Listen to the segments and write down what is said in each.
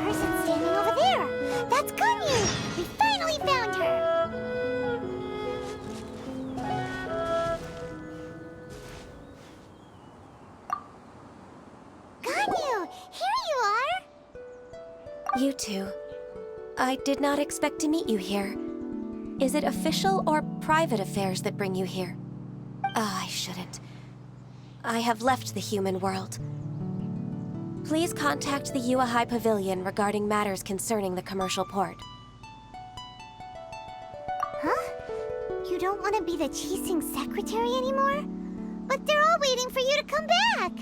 Person standing over there! That's Ganyu! We finally found her! Ganyu! Here you are! You two. I did not expect to meet you here. Is it official or private affairs that bring you here? I shouldn't. I have left the human world. Please contact the Yua High Pavilion regarding matters concerning the commercial port. Huh? You don't want to be the Qixing secretary anymore? But they're all waiting for you to come back!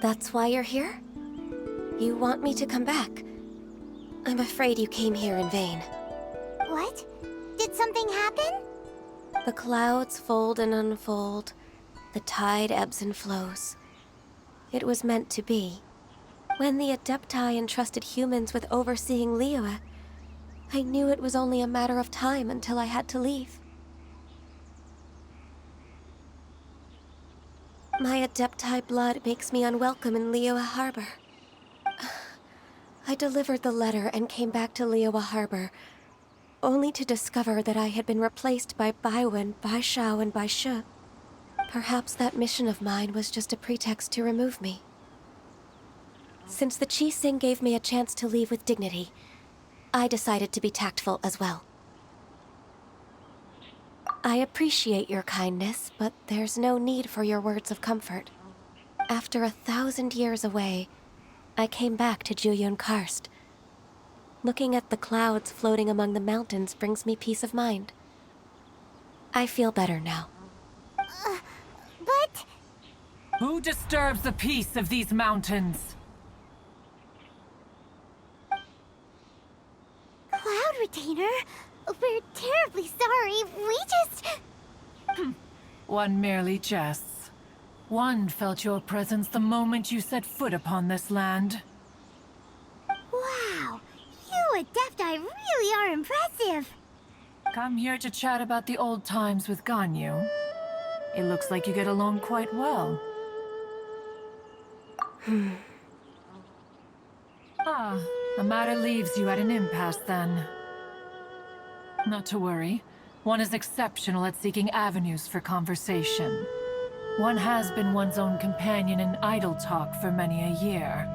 That's why you're here? You want me to come back? I'm afraid you came here in vain. What? Did something happen? The clouds fold and unfold. The tide ebbs and flows. It was meant to be. When the Adepti entrusted humans with overseeing Liyue, I knew it was only a matter of time until I had to leave. My Adepti blood makes me unwelcome in Liyue Harbor. I delivered the letter and came back to Liyue Harbor, only to discover that I had been replaced by Baiwen, Baishao, and Baishu. Perhaps that mission of mine was just a pretext to remove me. Since the Qixing gave me a chance to leave with dignity, I decided to be tactful as well. I appreciate your kindness, but there's no need for your words of comfort. After 1,000 years away, I came back to Juyun Karst. Looking at the clouds floating among the mountains brings me peace of mind. I feel better now. But... Who disturbs the peace of these mountains? Cloud Retainer, we're terribly sorry. We just... One merely jests. One felt your presence the moment you set foot upon this land. Wow, you Adepti really are impressive. Come here to chat about the old times with Ganyu. It looks like you get along quite well. The matter leaves you at an impasse then. Not to worry. One is exceptional at seeking avenues for conversation. One has been one's own companion in idle talk for many a year.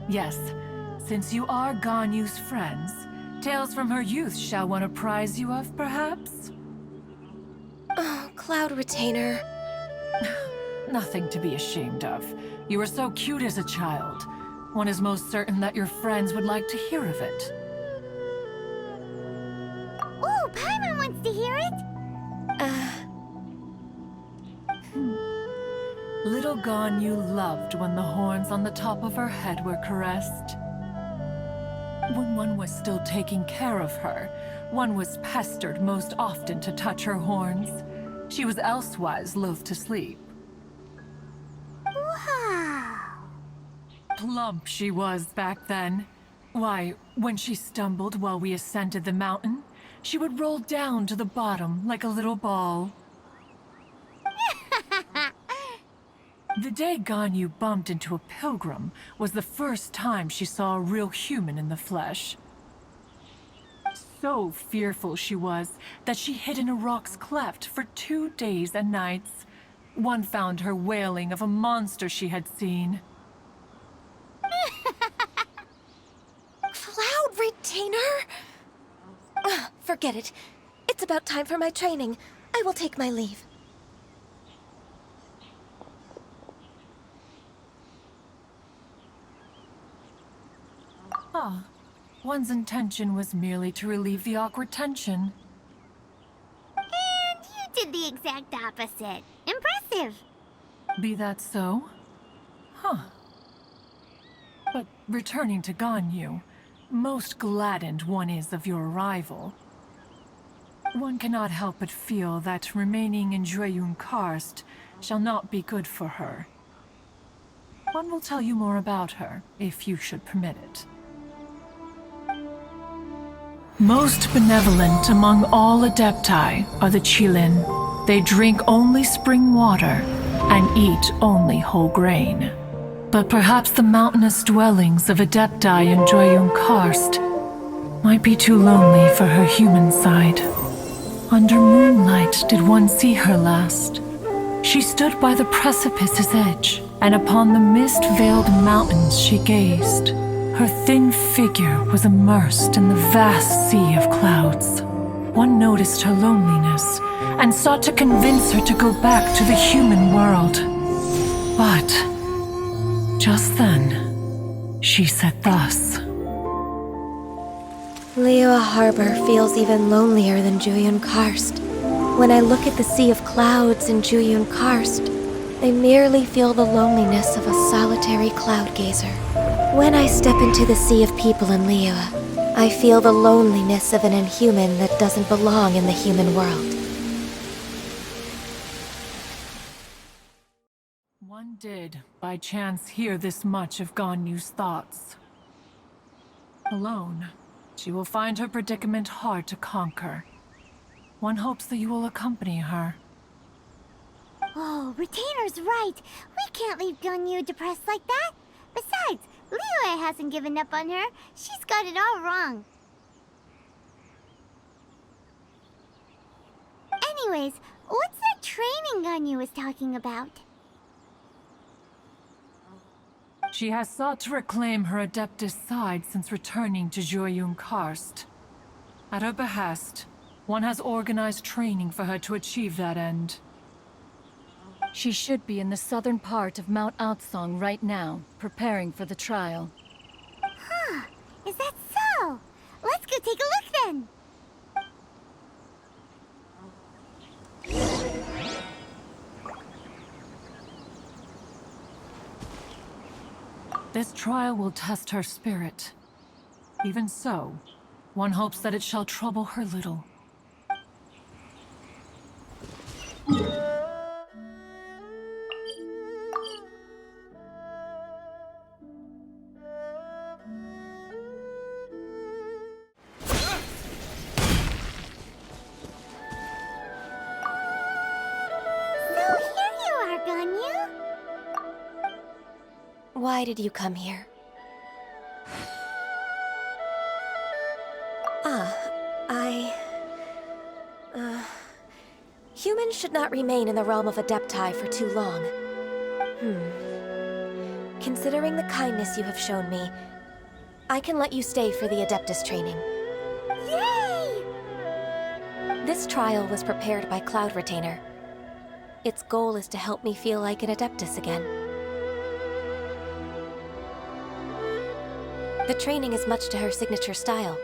Yes. Since you are Ganyu's friends, tales from her youth shall one apprise you of, perhaps? Oh, Cloud Retainer. Nothing to be ashamed of. You were so cute as a child. One is most certain that your friends would like to hear of it. Oh, Paimon wants to hear it. Little Ganyu loved when the horns on the top of her head were caressed. When one was still taking care of her, one was pestered most often to touch her horns. She was elsewise loath to sleep. Wow. Plump she was back then. Why, when she stumbled while we ascended the mountain, she would roll down to the bottom like a little ball. The day Ganyu bumped into a pilgrim was the first time she saw a real human in the flesh. So fearful she was that she hid in a rock's cleft for 2 days and nights. One found her wailing of a monster she had seen. Cloud Retainer? Forget it. It's about time for my training. I will take my leave. One's intention was merely to relieve the awkward tension. And you did the exact opposite. Impressive. Be that so? But returning to Ganyu, most gladdened one is of your arrival. One cannot help but feel that remaining in Juyun Karst shall not be good for her. One will tell you more about her, if you should permit it. Most benevolent among all Adepti are the Qilin. They drink only spring water and eat only whole grain. But perhaps the mountainous dwellings of Adepti in Joyun Karst might be too lonely for her human side. Under moonlight did one see her last. She stood by the precipice's edge, and upon the mist-veiled mountains she gazed. Her thin figure was immersed in the vast sea of clouds. One noticed her loneliness and sought to convince her to go back to the human world. But just then, she said thus. Liyue Harbor feels even lonelier than Joyun Karst. When I look at the sea of clouds in Joyun Karst, I merely feel the loneliness of a solitary cloud gazer. When I step into the sea of people in Liyue, I feel the loneliness of an inhuman that doesn't belong in the human world. One did, by chance, hear this much of Ganyu's thoughts. Alone, she will find her predicament hard to conquer. One hopes that you will accompany her. Oh, Retainer's right. We can't leave Ganyu depressed like that. Besides, Liyue hasn't given up on her. She's got it all wrong. Anyways, what's that training Ganyu was talking about? She has sought to reclaim her Adeptus side since returning to Joyun Karst. At her behest, one has organized training for her to achieve that end. She should be in the southern part of Mount Aotsong right now, preparing for the trial. Huh, is that so? Let's go take a look then. This trial will test her spirit. Even so, one hopes that it shall trouble her little. So here you are, Ganyu. Why did you come here? Humans should not remain in the realm of Adepti for too long. Considering the kindness you have shown me, I can let you stay for the Adeptus training. Yay! This trial was prepared by Cloud Retainer. Its goal is to help me feel like an Adeptus again. The training is much to her signature style.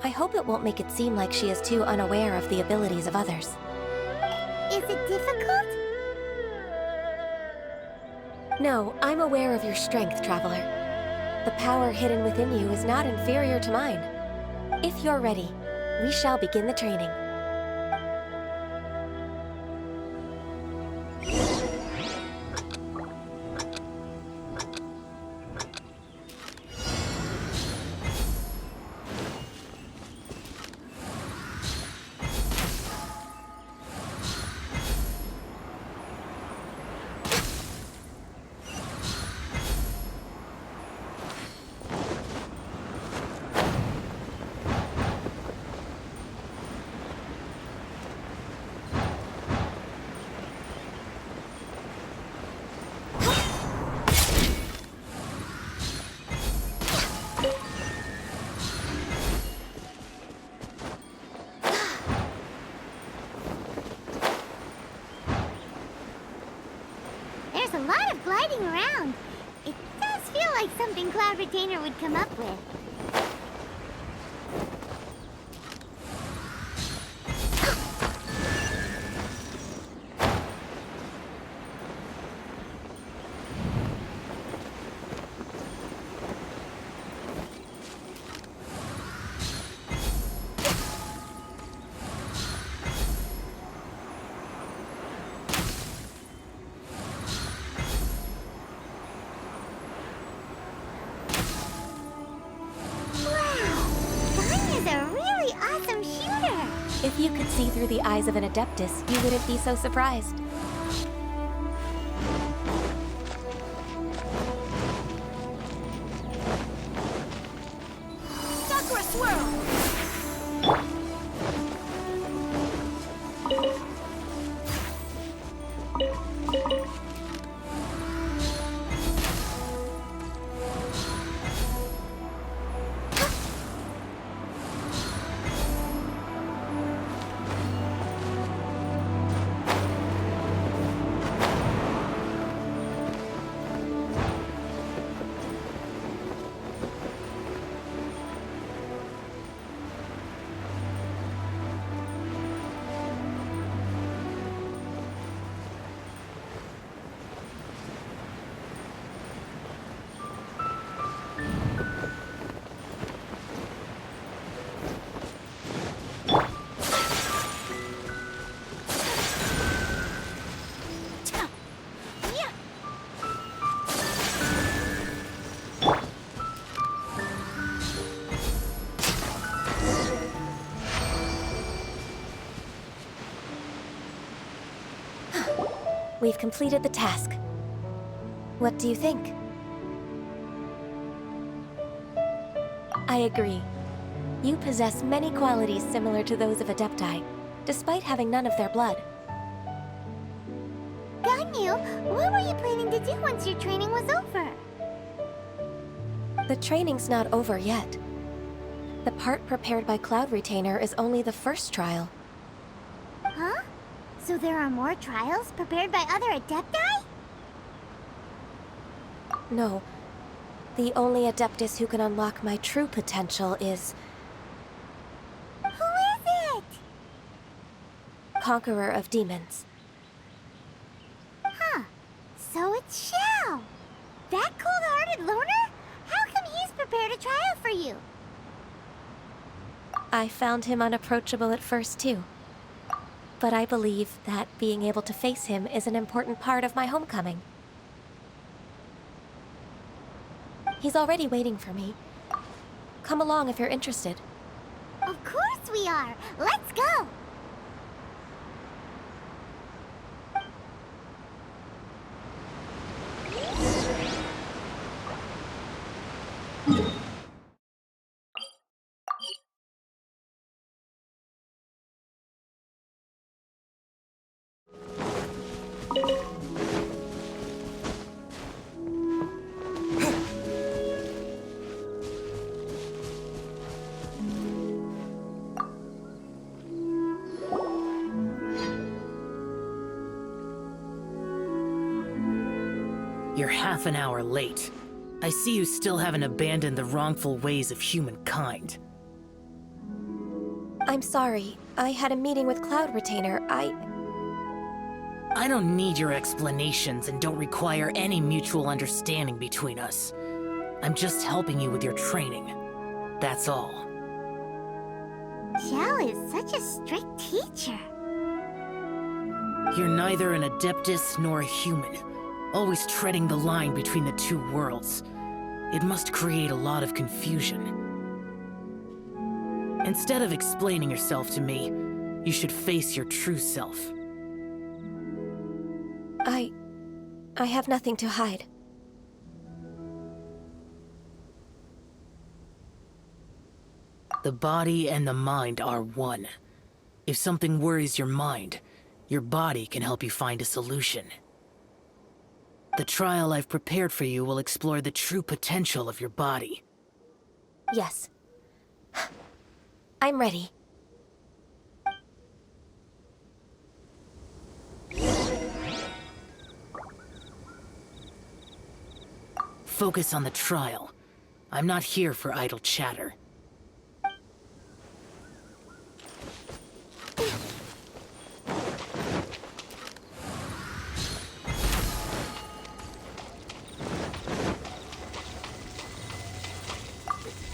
I hope it won't make it seem like she is too unaware of the abilities of others. Is it difficult? No, I'm aware of your strength, Traveler. The power hidden within you is not inferior to mine. If you're ready, we shall begin the training. There's a lot of gliding around. It does feel like something Cloud Retainer would come up with. If you could see through the eyes of an Adeptus, you wouldn't be so surprised. Sakura swirl! We've completed the task. What do you think? I agree. You possess many qualities similar to those of Adepti, despite having none of their blood. Ganyu, what were you planning to do once your training was over? The training's not over yet. The part prepared by Cloud Retainer is only the first trial. Huh? So there are more trials prepared by other Adepti? No. The only Adeptus who can unlock my true potential is Who is it? Conqueror of Demons. Huh. So it's Xiao. That cold-hearted loner? How come he's prepared a trial for you? I found him unapproachable at first, too. But I believe that being able to face him is an important part of my homecoming. He's already waiting for me. Come along if you're interested. Of course we are. Let's go. You're half an hour late. I see you still haven't abandoned the wrongful ways of humankind. I'm sorry. I had a meeting with Cloud Retainer. I don't need your explanations and don't require any mutual understanding between us. I'm just helping you with your training. That's all. Xiao is such a strict teacher. You're neither an Adeptus nor a human, always treading the line between the two worlds. It must create a lot of confusion. Instead of explaining yourself to me, you should face your true self. I have nothing to hide. The body and the mind are one. If something worries your mind, your body can help you find a solution. The trial I've prepared for you will explore the true potential of your body. Yes. I'm ready. Focus on the trial. I'm not here for idle chatter.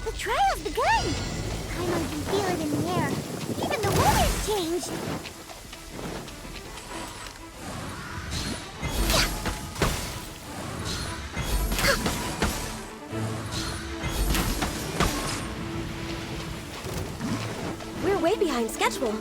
The trial's begun! Paimon can feel it in the air. Even the weather's changed. We're way behind schedule.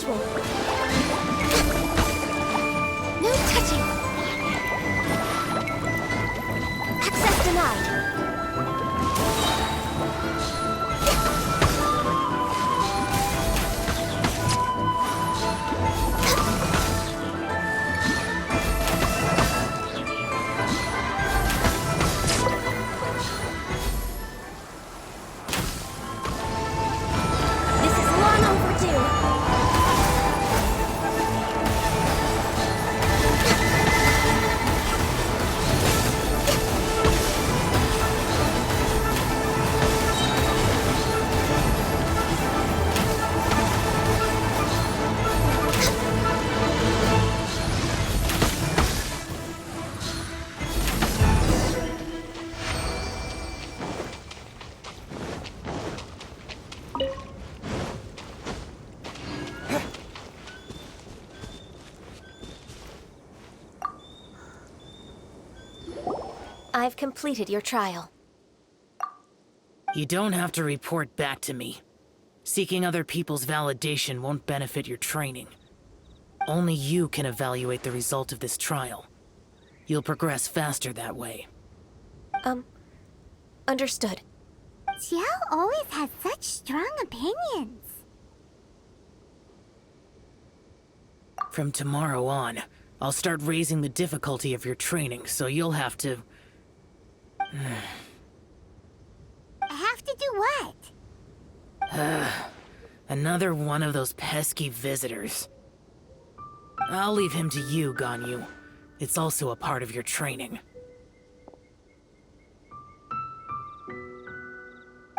ritual. No touching. Access denied. This is long overdue. I've completed your trial. You don't have to report back to me. Seeking other people's validation won't benefit your training. Only you can evaluate the result of this trial. You'll progress faster that way. Understood. Xiao always has such strong opinions. From tomorrow on, I'll start raising the difficulty of your training, so you'll have to... I have to do what? Another one of those pesky visitors. I'll leave him to you, Ganyu. It's also a part of your training.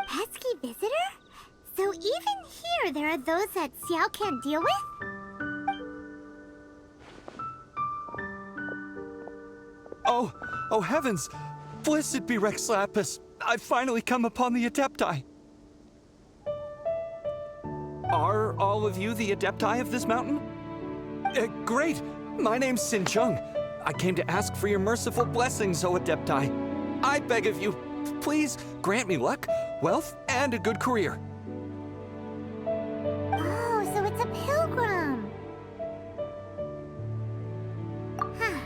Pesky visitor? So even here there are those that Xiao can't deal with? Oh heavens! Blessed be Rex Lapis! I've finally come upon the Adepti! Are all of you the Adepti of this mountain? Great! My name's Sin Chung. I came to ask for your merciful blessings, O Adepti. I beg of you, please grant me luck, wealth, and a good career. Oh, so it's a pilgrim. Huh.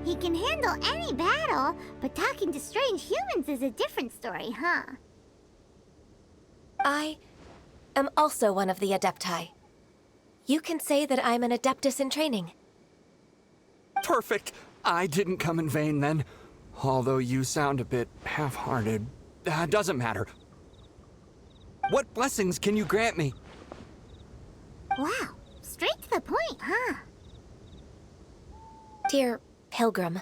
He can handle any battle, but talking to strange humans is a different story, huh? I am also one of the Adepti. You can say that I'm an Adeptus in training. Perfect! I didn't come in vain then. Although you sound a bit half-hearted. Doesn't matter. What blessings can you grant me? Wow, straight to the point, huh? Dear Pilgrim,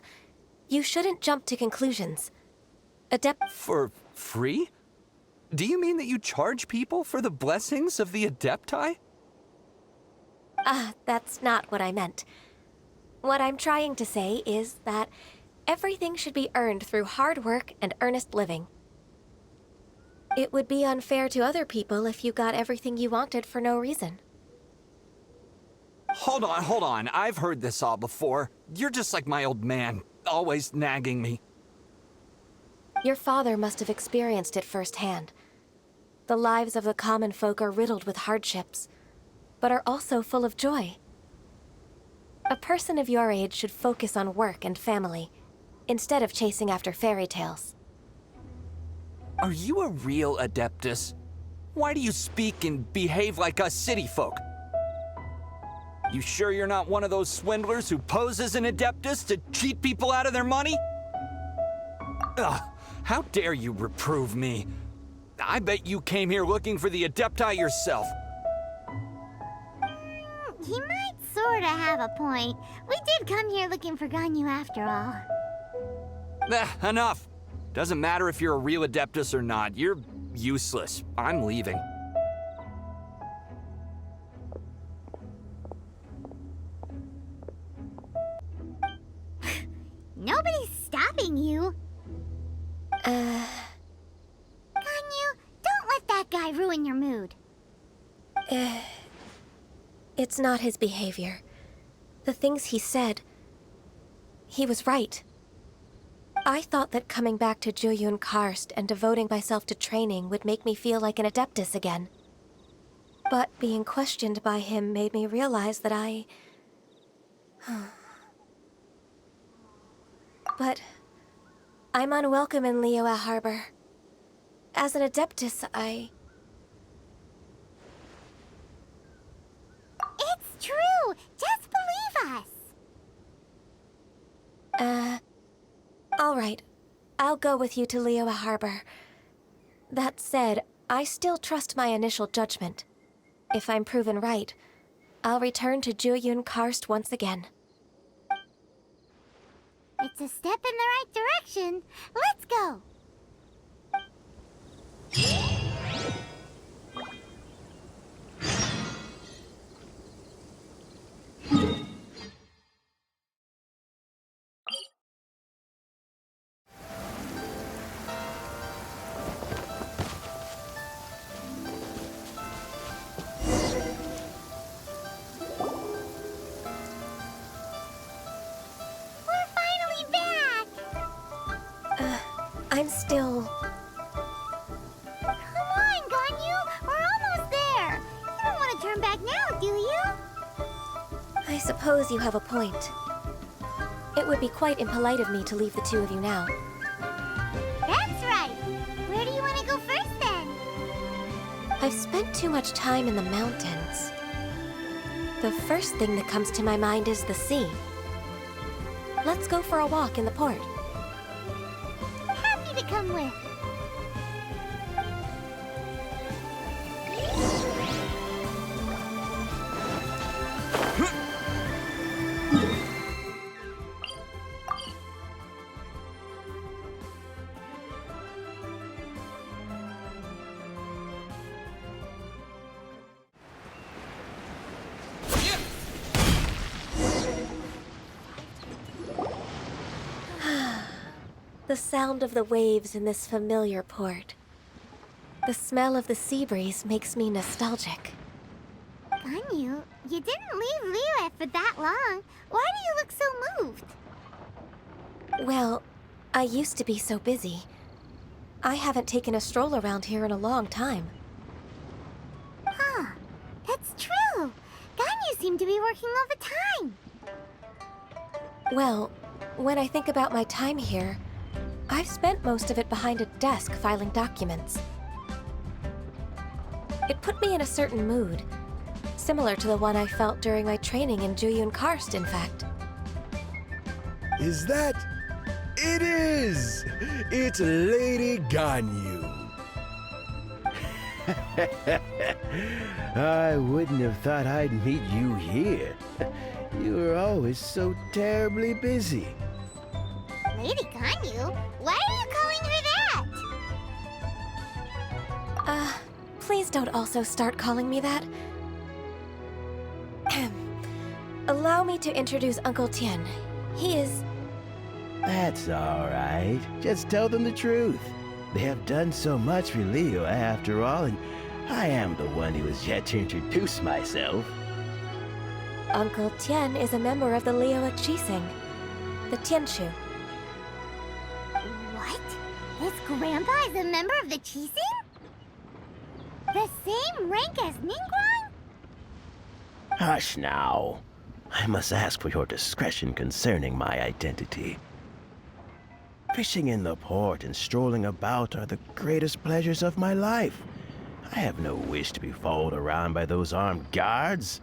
you shouldn't jump to conclusions. For free? Do you mean that you charge people for the blessings of the Adepti? That's not what I meant. What I'm trying to say is that everything should be earned through hard work and earnest living. It would be unfair to other people if you got everything you wanted for no reason. Hold on. I've heard this all before. You're just like my old man, always nagging me. Your father must have experienced it firsthand. The lives of the common folk are riddled with hardships, but are also full of joy. A person of your age should focus on work and family, instead of chasing after fairy tales. Are you a real Adeptus? Why do you speak and behave like us city folk? You sure you're not one of those swindlers who pose as an Adeptus to cheat people out of their money? Ugh, how dare you reprove me? I bet you came here looking for the Adepti yourself. He might sorta have a point. We did come here looking for Ganyu after all. Enough. Doesn't matter if you're a real Adeptus or not. You're useless. I'm leaving. Nobody's stopping you. Ganyu, don't let that guy ruin your mood. It's not his behavior. The things he said, he was right. I thought that coming back to Jueyun Karst and devoting myself to training would make me feel like an Adeptus again. But being questioned by him made me realize that But I'm unwelcome in Liyue Harbor. As an Adeptus, It's true! Just believe us! Alright. I'll go with you to Liyue Harbor. That said, I still trust my initial judgment. If I'm proven right, I'll return to Jueyun Karst once again. It's a step in the right direction. Let's go! We're finally back! I'm still... Come on, Ganyu! We're almost there! You don't want to turn back now, do you? I suppose you have a point. It would be quite impolite of me to leave the two of you now. That's right! Where do you want to go first, then? I've spent too much time in the mountains. The first thing that comes to my mind is the sea. Let's go for a walk in the port. Happy to come with. The sound of the waves in this familiar port. The smell of the sea breeze makes me nostalgic. Ganyu, you didn't leave Liyue for that long. Why do you look so moved? Well, I used to be so busy. I haven't taken a stroll around here in a long time. Huh. It's true. Ganyu seemed to be working all the time. Well, when I think about my time here, I've spent most of it behind a desk filing documents. It put me in a certain mood, similar to the one I felt during my training in Jueyun Karst, in fact. Is that? It is! It's Lady Ganyu. I wouldn't have thought I'd meet you here. You were always so terribly busy. Lady Ganyu? Why are you calling her that? Please don't also start calling me that. Allow me to introduce Uncle Tien. He is... That's all right. Just tell them the truth. They have done so much for Leo after all, and I am the one who has yet to introduce myself. Uncle Tien is a member of the Liyue Qixing, the Tianshu. What? His grandpa is a member of the Qixing? The same rank as Ningguang? Hush now. I must ask for your discretion concerning my identity. Fishing in the port and strolling about are the greatest pleasures of my life. I have no wish to be followed around by those armed guards.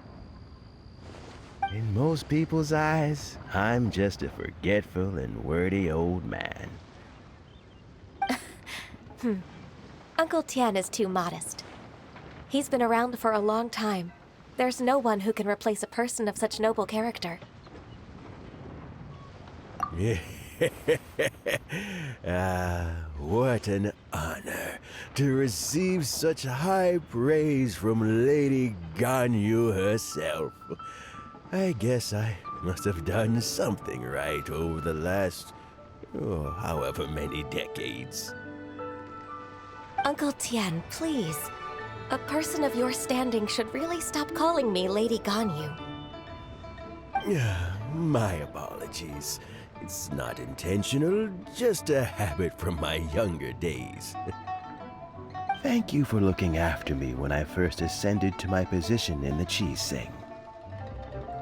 In most people's eyes, I'm just a forgetful and wordy old man. Uncle Tien is too modest. He's been around for a long time. There's no one who can replace a person of such noble character. What an honor to receive such high praise from Lady Ganyu herself. I guess I must have done something right over the last, however many decades. Uncle Tien, please. A person of your standing should really stop calling me Lady Ganyu. My apologies. It's not intentional, just a habit from my younger days. Thank you for looking after me when I first ascended to my position in the cheese sing.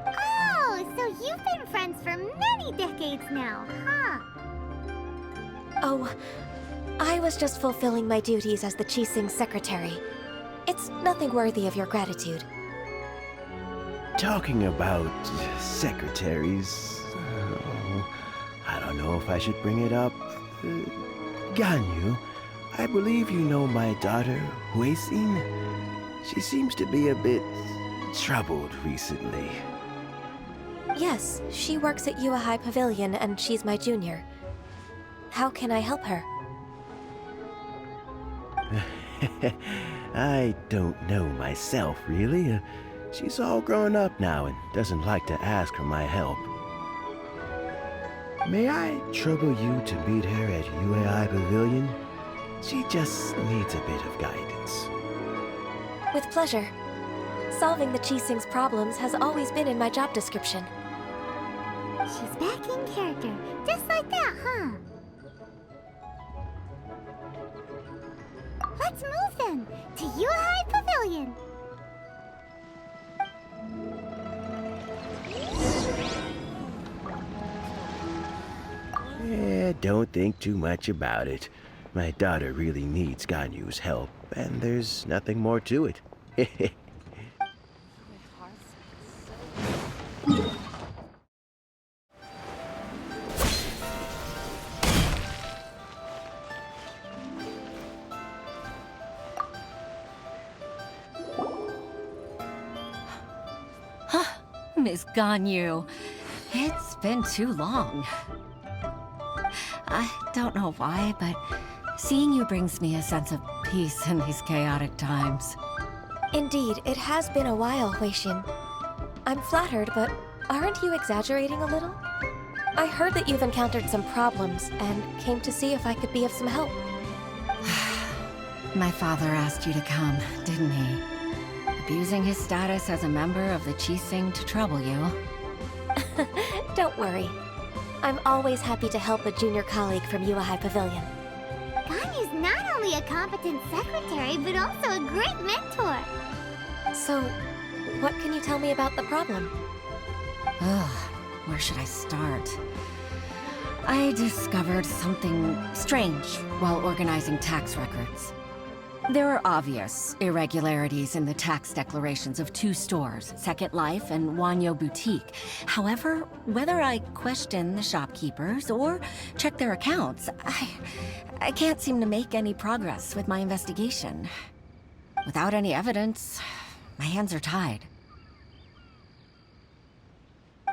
Oh, so you've been friends for many decades now, huh? Oh, I was just fulfilling my duties as the Chising's secretary. It's nothing worthy of your gratitude. Talking about secretaries, I don't know if I should bring it up. Ganyu, I believe you know my daughter, Huixin. She seems to be a bit troubled recently. Yes, she works at Yua High Pavilion and she's my junior. How can I help her? I don't know myself, really. She's all grown up now and doesn't like to ask for my help. May I trouble you to meet her at UAI Pavilion? She just needs a bit of guidance. With pleasure. Solving the Chising's problems has always been in my job description. She's back in character, just like that, huh? Let's move then, to Yuhai Pavilion. Don't think too much about it. My daughter really needs Ganyu's help, and there's nothing more to it. Miss Ganyu, it's been too long. I don't know why, but seeing you brings me a sense of peace in these chaotic times. Indeed, it has been a while, Huixin. I'm flattered, but aren't you exaggerating a little? I heard that you've encountered some problems and came to see if I could be of some help. My father asked you to come, didn't he? Abusing his status as a member of the Chising to trouble you. Don't worry. I'm always happy to help a junior colleague from Yua High Pavilion. Ganyu's not only a competent secretary, but also a great mentor. So, what can you tell me about the problem? Ugh, where should I start? I discovered something strange while organizing tax records. There are obvious irregularities in the tax declarations of two stores, Second Life and Wanyo Boutique. However, whether I question the shopkeepers or check their accounts, I can't seem to make any progress with my investigation. Without any evidence, my hands are tied.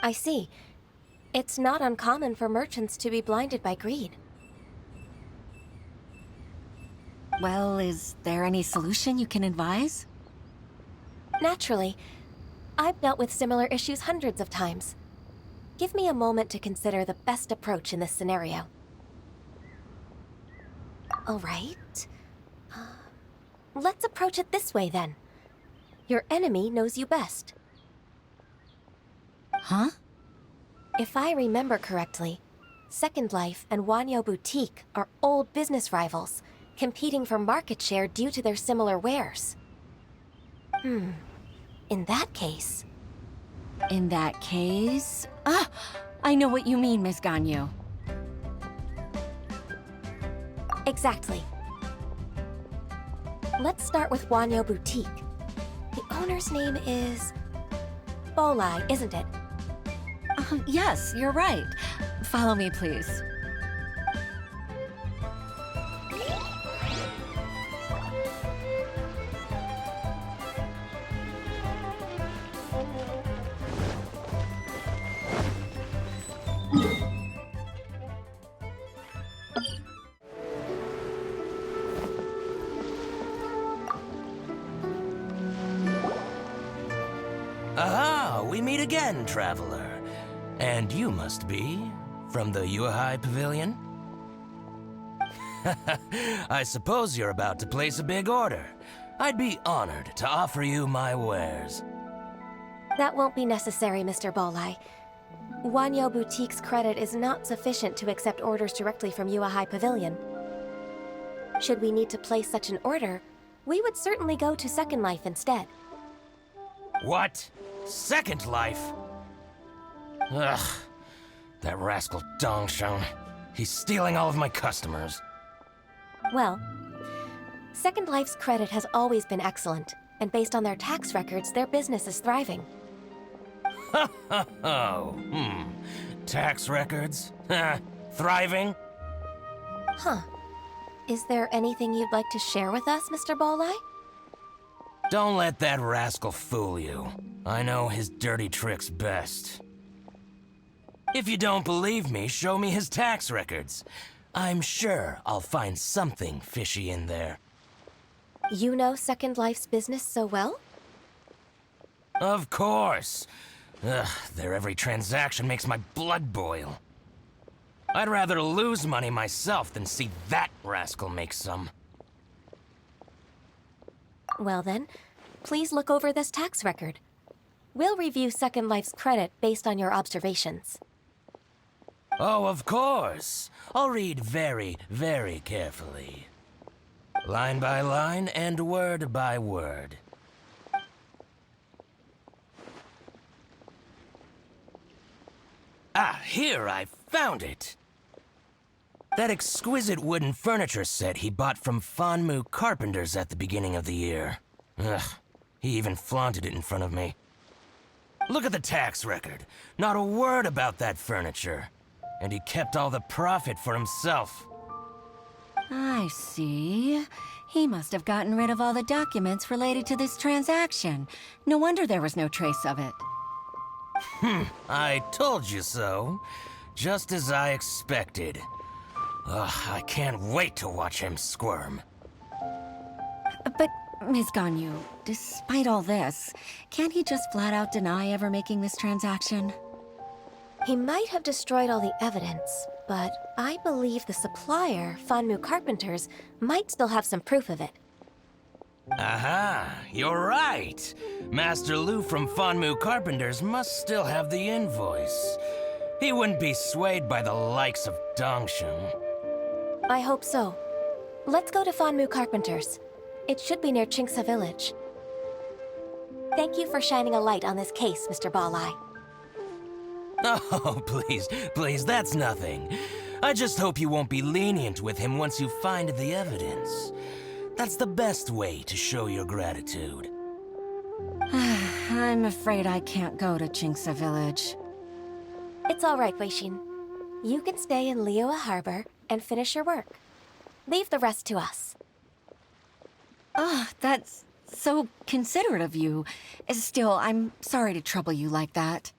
I see. It's not uncommon for merchants to be blinded by greed. Well, is there any solution you can advise? Naturally. I've dealt with similar issues hundreds of times. Give me a moment to consider the best approach in this scenario. All right. Let's approach it this way, then. Your enemy knows you best. Huh? If I remember correctly, Second Life and Wanyo Boutique are old business rivals, competing for market share due to their similar wares. In that case... In that case... Ah! I know what you mean, Miss Ganyu. Exactly. Let's start with Wanyo Boutique. The owner's name is... Bolai, isn't it? Yes, you're right. Follow me, please. Aha! We meet again, traveler. And you must be from the Yuhai Pavilion? I suppose you're about to place a big order. I'd be honored to offer you my wares. That won't be necessary, Mr. Bolai. Wanyo Boutique's credit is not sufficient to accept orders directly from Yua High Pavilion. Should we need to place such an order, we would certainly go to Second Life instead. What? Second Life? Ugh. That rascal Dongsheng. He's stealing all of my customers. Well, Second Life's credit has always been excellent, and based on their tax records, their business is thriving. Tax records? Thriving? Huh. Is there anything you'd like to share with us, Mr. Bolai? Don't let that rascal fool you. I know his dirty tricks best. If you don't believe me, show me his tax records. I'm sure I'll find something fishy in there. You know Second Life's business so well? Of course. Ugh, their every transaction makes my blood boil. I'd rather lose money myself than see that rascal make some. Well then, please look over this tax record. We'll review Second Life's credit based on your observations. Oh, of course. I'll read very, very carefully. Line by line and word by word. Ah, here, I found it! That exquisite wooden furniture set he bought from Fanmu Carpenters at the beginning of the year. Ugh, he even flaunted it in front of me. Look at the tax record. Not a word about that furniture. And he kept all the profit for himself. I see. He must have gotten rid of all the documents related to this transaction. No wonder there was no trace of it. I told you so. Just as I expected. Ugh, I can't wait to watch him squirm. But, Ms. Ganyu, despite all this, can't he just flat out deny ever making this transaction? He might have destroyed all the evidence, but I believe the supplier, Fanmu Carpenters, might still have some proof of it. Aha, you're right. Master Lu from Fanmu Carpenters must still have the invoice. He wouldn't be swayed by the likes of Dongsheng. I hope so. Let's go to Fanmu Carpenters. It should be near Chingsa Village. Thank you for shining a light on this case, Mr. Balai. Oh, please, that's nothing. I just hope you won't be lenient with him once you find the evidence. That's the best way to show your gratitude. I'm afraid I can't go to Chingsa Village. It's all right, Weishin. You can stay in Liyue Harbor and finish your work. Leave the rest to us. That's so considerate of you. Still, I'm sorry to trouble you like that.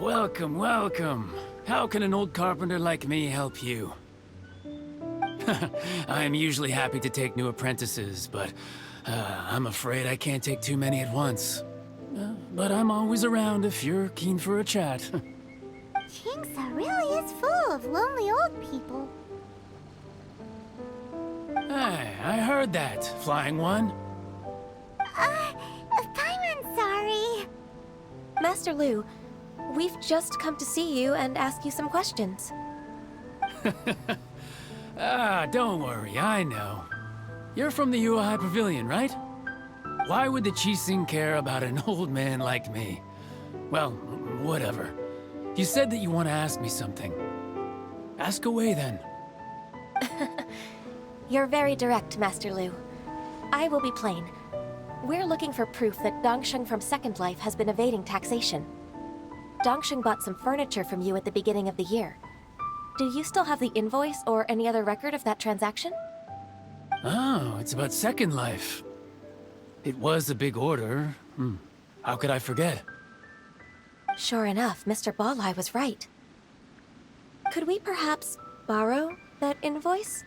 Welcome, welcome. How can an old carpenter like me help you? I'm usually happy to take new apprentices, but I'm afraid I can't take too many at once. But I'm always around if you're keen for a chat. Chingsa really is full of lonely old people. Hey, I heard that, Flying One. Paimon's sorry. Master Lu, we've just come to see you and ask you some questions. Don't worry, I know. You're from the Yuehai Pavilion, right? Why would the Qixing care about an old man like me? Well, whatever. You said that you want to ask me something. Ask away, then. You're very direct, Master Lu. I will be plain. We're looking for proof that Dongsheng from Second Life has been evading taxation. Dongsheng bought some furniture from you at the beginning of the year. Do you still have the invoice or any other record of that transaction? Oh, it's about Second Life. It was a big order. How could I forget? Sure enough, Mr. Balai was right. Could we perhaps borrow that invoice?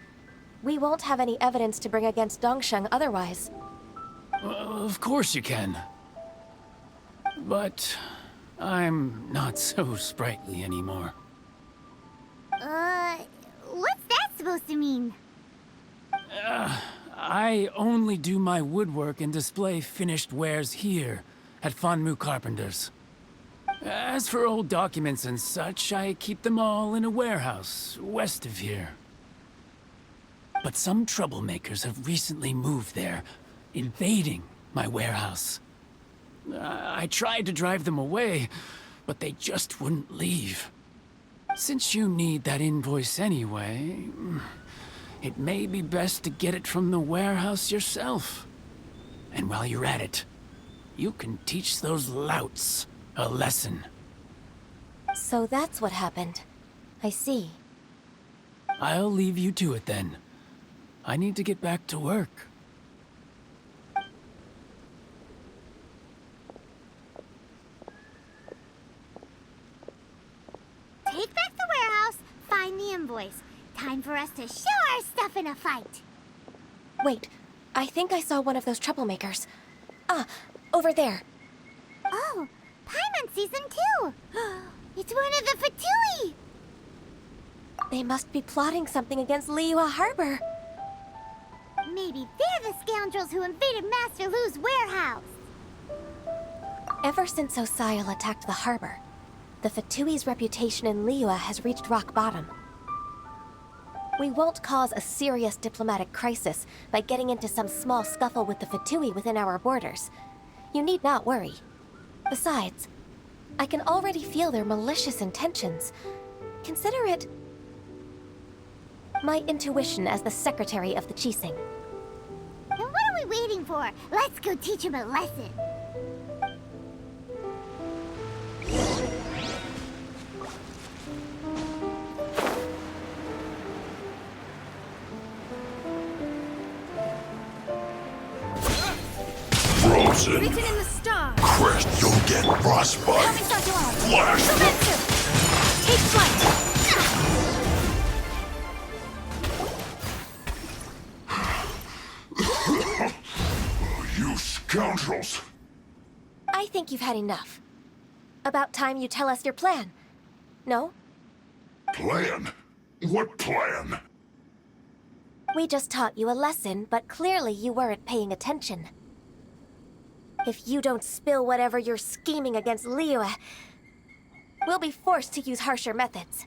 We won't have any evidence to bring against Dongsheng otherwise. Of course you can. But I'm not so sprightly anymore. What's that supposed to mean? I only do my woodwork and display finished wares here at Fanmu Carpenter's. As for old documents and such, I keep them all in a warehouse west of here. But some troublemakers have recently moved there, invading my warehouse. I tried to drive them away, but they just wouldn't leave. Since you need that invoice anyway, it may be best to get it from the warehouse yourself. And while you're at it, you can teach those louts a lesson. So that's what happened. I see. I'll leave you to it then. I need to get back to work. Take back the warehouse, find the invoice. Time for us to show our stuff in a fight. Wait, I think I saw one of those troublemakers. Ah, over there. Oh, Paimon sees them too. It's one of the Fatui. They must be plotting something against Liyue Harbor. Maybe they're the scoundrels who invaded Master Lu's warehouse. Ever since Osial attacked the harbor, the Fatui's reputation in Liyue has reached rock bottom. We won't cause a serious diplomatic crisis by getting into some small scuffle with the Fatui within our borders. You need not worry. Besides, I can already feel their malicious intentions. Consider it my intuition as the secretary of the Qixing. Then what are we waiting for? Let's go teach him a lesson. Frozen. Written in the stars. Crest, you'll get frostbite. Flash. Take flight. You scoundrels! I think you've had enough. About time you tell us your plan. No? Plan? What plan? We just taught you a lesson, but clearly you weren't paying attention. If you don't spill whatever you're scheming against Liyue, we'll be forced to use harsher methods.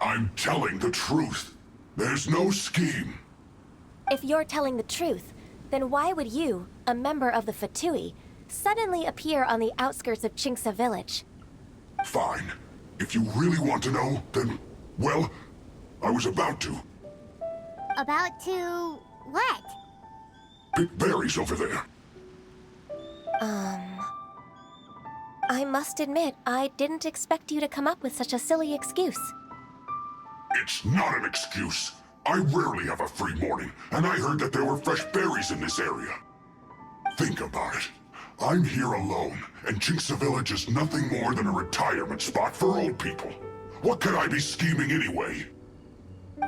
I'm telling the truth. There's no scheme. If you're telling the truth, then why would you, a member of the Fatui, suddenly appear on the outskirts of Qingce village? Fine. If you really want to know, then, well, I was about to. About to what? Pick berries over there. I must admit, I didn't expect you to come up with such a silly excuse. It's not an excuse. I rarely have a free morning, and I heard that there were fresh berries in this area. Think about it. I'm here alone, and Qingce Village is nothing more than a retirement spot for old people. What could I be scheming anyway?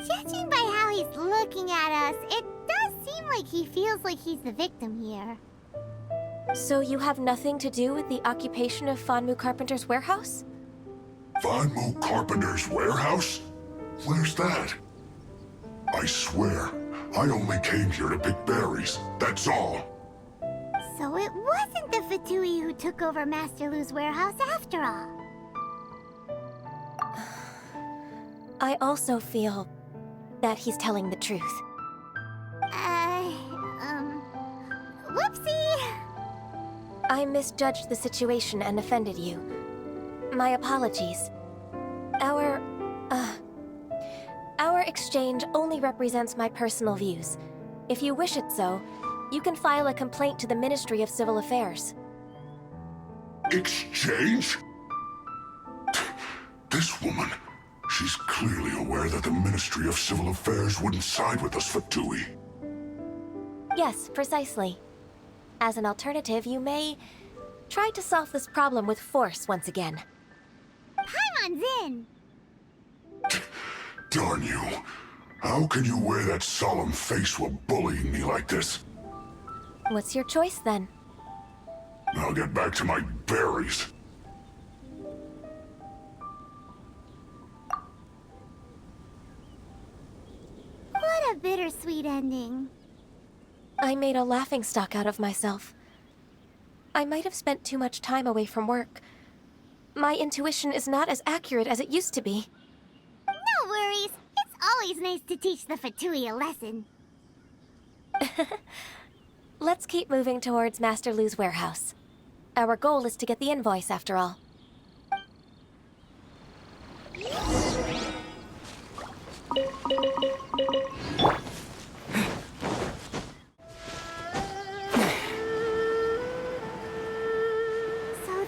Judging by how he's looking at us, it does seem like he feels like he's the victim here. So you have nothing to do with the occupation of Fanmu Carpenter's warehouse? Fanmu Carpenter's warehouse? Where's that? I swear, I only came here to pick berries, that's all. So it wasn't the Fatui who took over Master Lu's warehouse after all. I also feel that he's telling the truth. Whoopsie! I misjudged the situation and offended you. My apologies. Our exchange only represents my personal views. If you wish it so, you can file a complaint to the Ministry of Civil Affairs. Exchange? This woman, she's clearly aware that the Ministry of Civil Affairs wouldn't side with us, Fatui. Yes, precisely. As an alternative, you may try to solve this problem with force once again. Paimon's in! Darn you. How can you wear that solemn face while bullying me like this? What's your choice then? I'll get back to my berries. What a bittersweet ending. I made a laughingstock out of myself. I might have spent too much time away from work. My intuition is not as accurate as it used to be. No worries. It's always nice to teach the Fatui a lesson. Let's keep moving towards Master Lu's warehouse. Our goal is to get the invoice, after all. So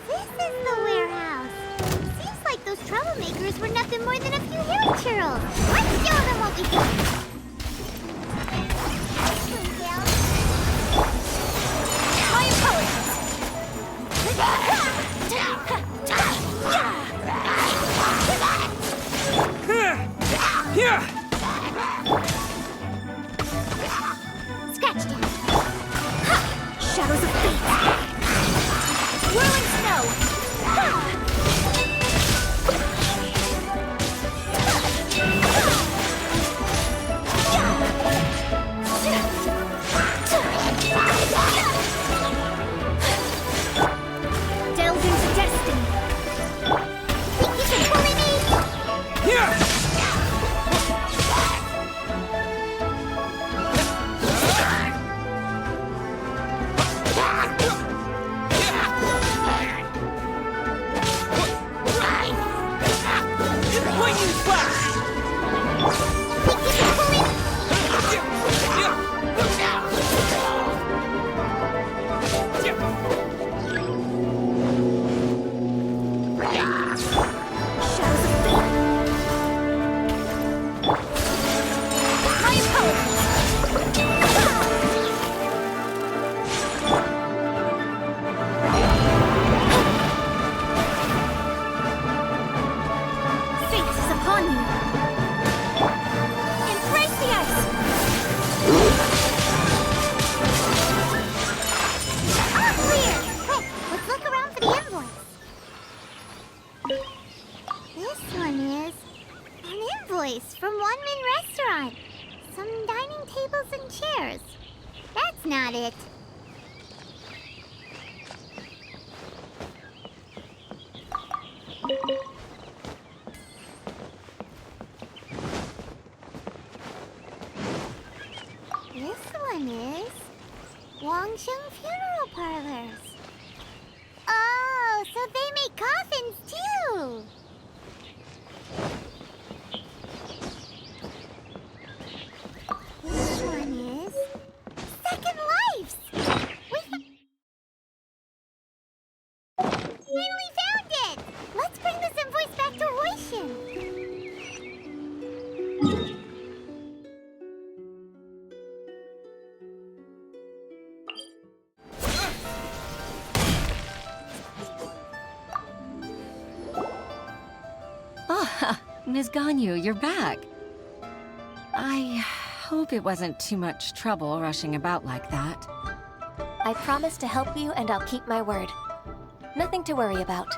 this is the warehouse. Seems like those troublemakers were nothing more than a few hairy churls. Let's show them what we got. My apologies. Scratched it. Shadows of fate. Whirling snow. Delve into destiny. Think you can bully me? From One Min Restaurant. Some dining tables and chairs. That's not it. This one is Wangsheng Funeral Parlors. Oh, so they make coffins too. This one is Second Lives. We finally found it. Let's bring this invoice back to Hoishin. Ah, Ms. Ganyu, you're back. I hope it wasn't too much trouble rushing about like that. I promise to help you, and I'll keep my word. Nothing to worry about.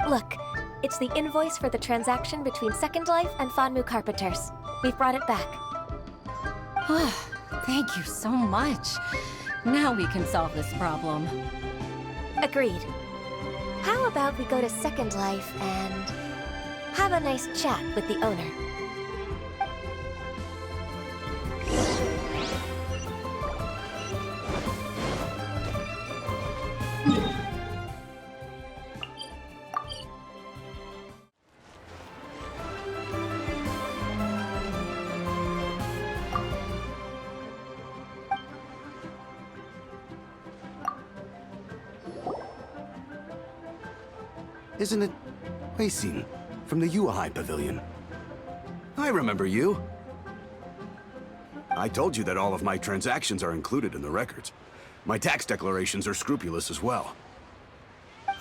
Look, it's the invoice for the transaction between Second Life and Fanmu Carpenters. We've brought it back. Oh, thank you so much. Now we can solve this problem. Agreed. How about we go to Second Life and have a nice chat with the owner? Isn't it Huixin from the Yuehai Pavilion? I remember you. I told you that all of my transactions are included in the records. My tax declarations are scrupulous as well.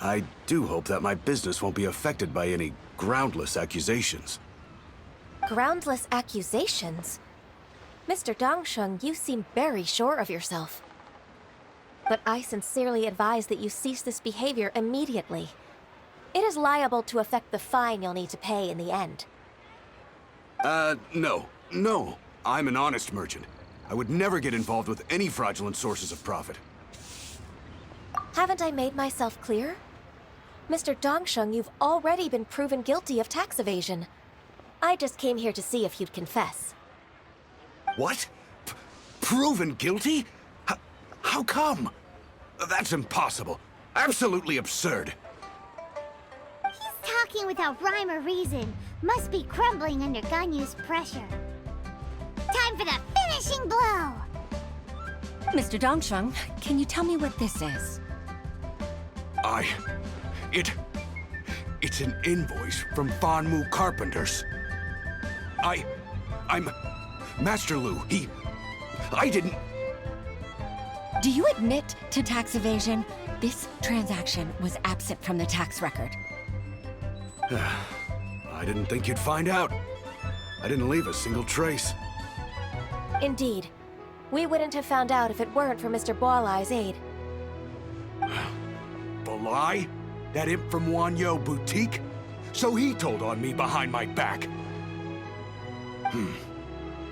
I do hope that my business won't be affected by any groundless accusations. Groundless accusations? Mr. Dongsheng, you seem very sure of yourself. But I sincerely advise that you cease this behavior immediately. It is liable to affect the fine you'll need to pay in the end. No. No. I'm an honest merchant. I would never get involved with any fraudulent sources of profit. Haven't I made myself clear? Mr. Dongsheng, you've already been proven guilty of tax evasion. I just came here to see if you'd confess. What? Proven guilty? How come? That's impossible. Absolutely absurd. He's talking without rhyme or reason. Must be crumbling under Ganyu's pressure. Time for the finishing blow! Mr. Dongsheng, can you tell me what this is? It's an invoice from Fanmu Carpenters. I'm Master Lu. I didn't... Do you admit to tax evasion? This transaction was absent from the tax record. I didn't think you'd find out. I didn't leave a single trace. Indeed. We wouldn't have found out if it weren't for Mr. Boalai's aid. Balai? That imp from Wanyo Boutique? So he told on me behind my back.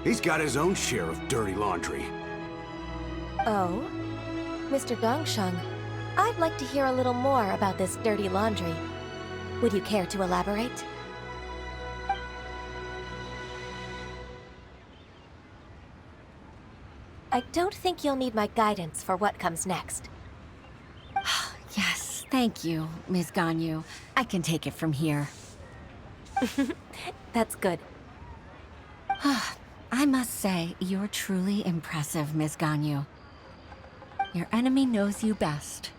He's got his own share of dirty laundry. Oh? Mr. Dongsheng, I'd like to hear a little more about this dirty laundry. Would you care to elaborate? I don't think you'll need my guidance for what comes next. Yes, thank you, Ms. Ganyu. I can take it from here. That's good. I must say, you're truly impressive, Ms. Ganyu. Your enemy knows you best.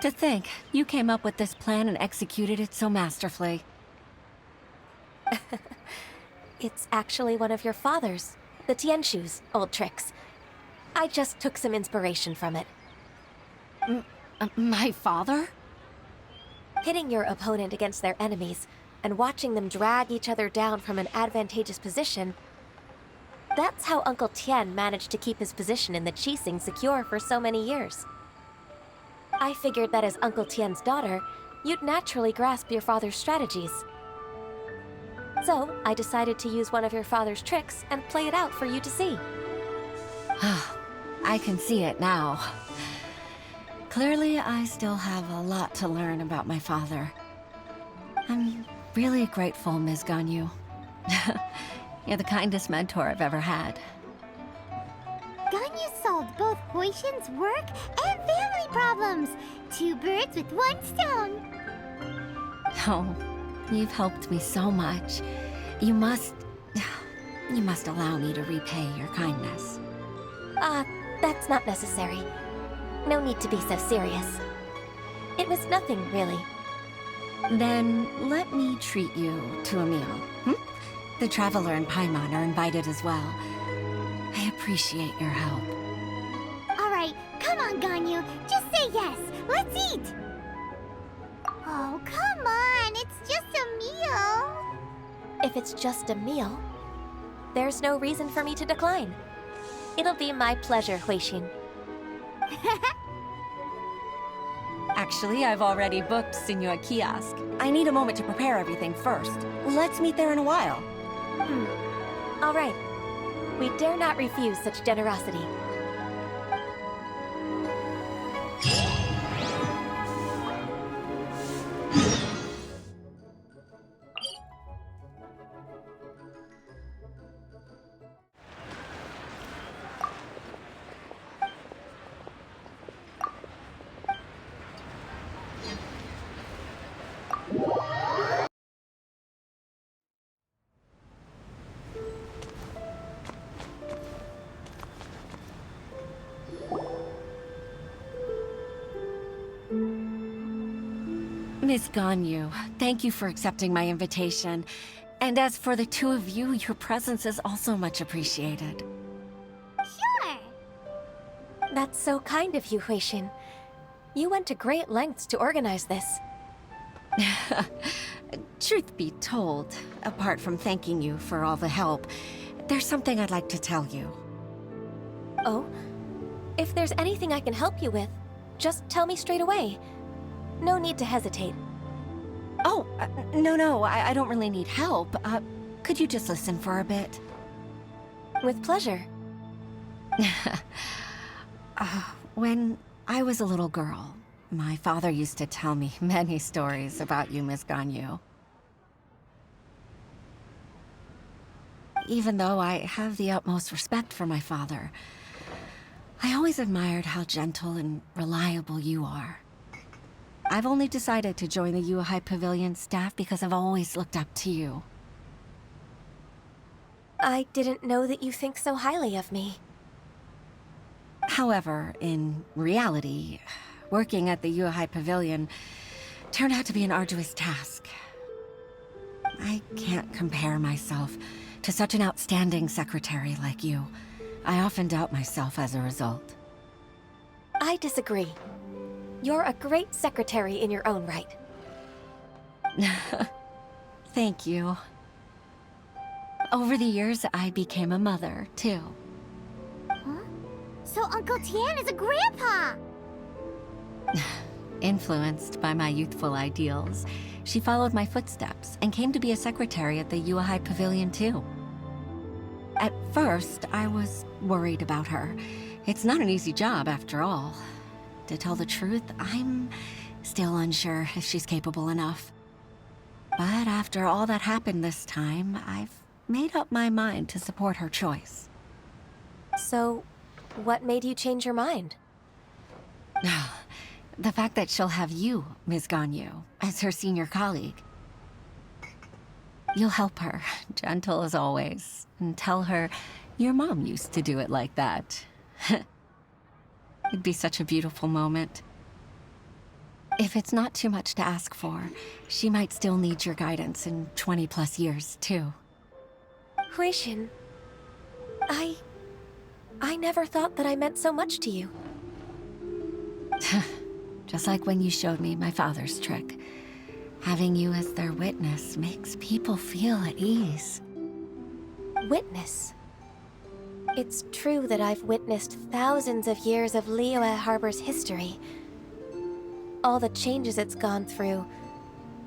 To think, you came up with this plan and executed it so masterfully. It's actually one of your father's, the Tianshu's, old tricks. I just took some inspiration from it. My father? Pitting your opponent against their enemies and watching them drag each other down from an advantageous position. That's how Uncle Tian managed to keep his position in the Qixing secure for so many years. I figured that as Uncle Tian's daughter, you'd naturally grasp your father's strategies. So, I decided to use one of your father's tricks and play it out for you to see. I can see it now. Clearly, I still have a lot to learn about my father. I'm really grateful, Ms. Ganyu. You're the kindest mentor I've ever had. Ganyu solved both Huishin's work and family problems. 2 birds with 1 stone. Oh, you've helped me so much. You must allow me to repay your kindness. That's not necessary. No need to be so serious. It was nothing, really. Then let me treat you to a meal. The Traveler and Paimon are invited as well. I appreciate your help. All right, come on, Ganyu. Just say yes. Let's eat. Oh, come on. It's just a meal. If it's just a meal, there's no reason for me to decline. It'll be my pleasure, Huixin. Actually, I've already booked Senor Kiosk. I need a moment to prepare everything first. Let's meet there in a while. All right. We dare not refuse such generosity. Miss Ganyu, thank you for accepting my invitation. And as for the 2 of you, your presence is also much appreciated. Sure. That's so kind of you, Huixin. You went to great lengths to organize this. Truth be told, apart from thanking you for all the help, there's something I'd like to tell you. Oh? If there's anything I can help you with, just tell me straight away. No need to hesitate. Oh, no, I don't really need help. Could you just listen for a bit? With pleasure. When I was a little girl, my father used to tell me many stories about you, Miss Ganyu. Even though I have the utmost respect for my father, I always admired how gentle and reliable you are. I've only decided to join the Yuhai Pavilion staff because I've always looked up to you. I didn't know that you think so highly of me. However, in reality, working at the Yuhai Pavilion turned out to be an arduous task. I can't compare myself to such an outstanding secretary like you. I often doubt myself as a result. I disagree. You're a great secretary in your own right. Thank you. Over the years, I became a mother, too. Huh? So Uncle Tian is a grandpa! Influenced by my youthful ideals, she followed my footsteps and came to be a secretary at the Yuhai Pavilion, too. At first, I was worried about her. It's not an easy job, after all. To tell the truth, I'm still unsure if she's capable enough. But after all that happened this time, I've made up my mind to support her choice. So, what made you change your mind? The fact that she'll have you, Ms. Ganyu, as her senior colleague. You'll help her, gentle as always, and tell her your mom used to do it like that. It'd be such a beautiful moment. If it's not too much to ask for, she might still need your guidance in 20+ years, too. Huishin, I never thought that I meant so much to you. Just like when you showed me my father's trick. Having you as their witness makes people feel at ease. Witness? It's true that I've witnessed thousands of years of Liyue Harbor's history. All the changes it's gone through,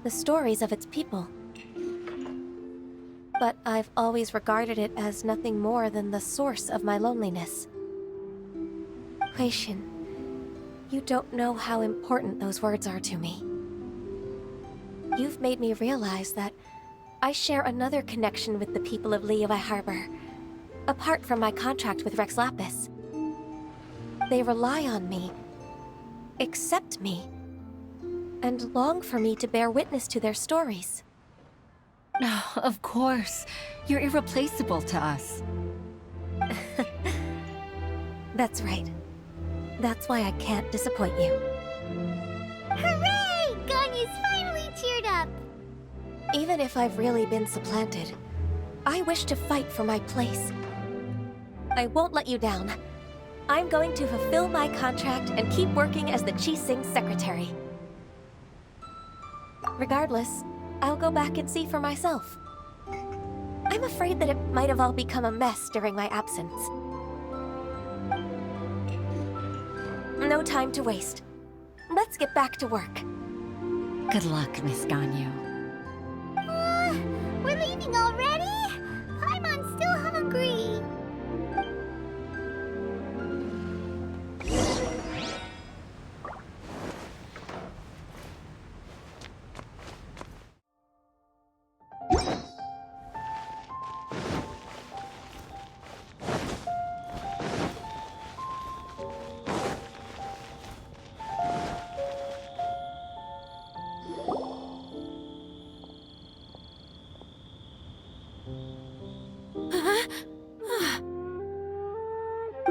the stories of its people. But I've always regarded it as nothing more than the source of my loneliness. Huishin, you don't know how important those words are to me. You've made me realize that I share another connection with the people of Liyue Harbor, apart from my contract with Rex Lapis. They rely on me, accept me, and long for me to bear witness to their stories. Oh, of course. You're irreplaceable to us. That's right. That's why I can't disappoint you. Hooray! Ganyu's finally cheered up! Even if I've really been supplanted, I wish to fight for my place. I won't let you down. I'm going to fulfill my contract and keep working as the Qixing secretary. Regardless, I'll go back and see for myself. I'm afraid that it might have all become a mess during my absence. No time to waste. Let's get back to work. Good luck, Miss Ganyu. We're leaving already? Paimon's still hungry.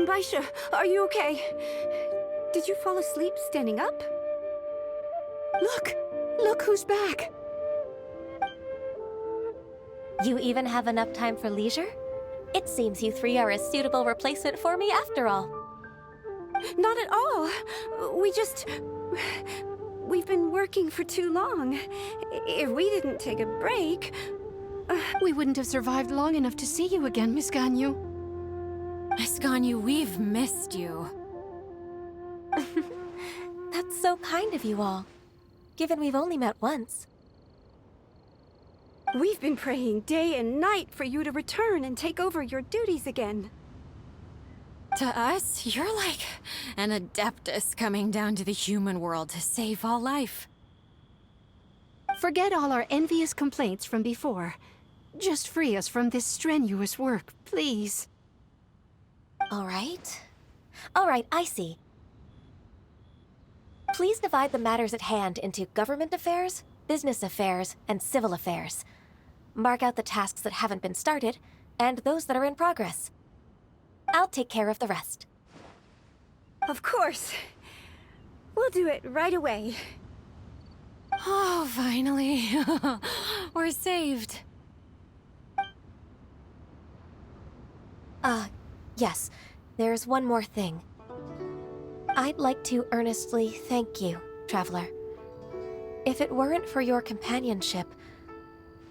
Baisha, are you okay? Did you fall asleep standing up? Look who's back! You even have enough time for leisure? It seems you three are a suitable replacement for me after all. Not at all. we've been working for too long. If we didn't take a break... We wouldn't have survived long enough to see you again, Miss Ganyu. Miss Ganyu, we've missed you. That's so kind of you all, given we've only met once. We've been praying day and night for you to return and take over your duties again. To us, you're like an adeptus coming down to the human world to save all life. Forget all our envious complaints from before. Just free us from this strenuous work, please. All right. All right, I see. Please divide the matters at hand into government affairs, business affairs, and civil affairs. Mark out the tasks that haven't been started, and those that are in progress. I'll take care of the rest. Of course. We'll do it right away. Oh, finally. We're saved. Yes. There's one more thing. I'd like to earnestly thank you, Traveler. If it weren't for your companionship,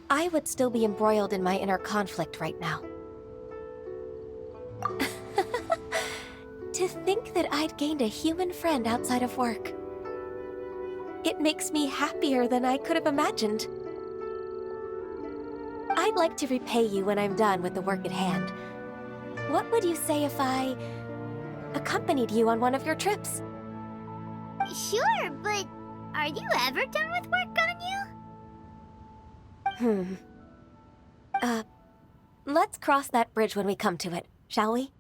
I would still be embroiled in my inner conflict right now. To think that I'd gained a human friend outside of work. It makes me happier than I could have imagined. I'd like to repay you when I'm done with the work at hand. What would you say if I accompanied you on one of your trips? Sure, but are you ever done with work, Ganyu? Let's cross that bridge when we come to it, shall we?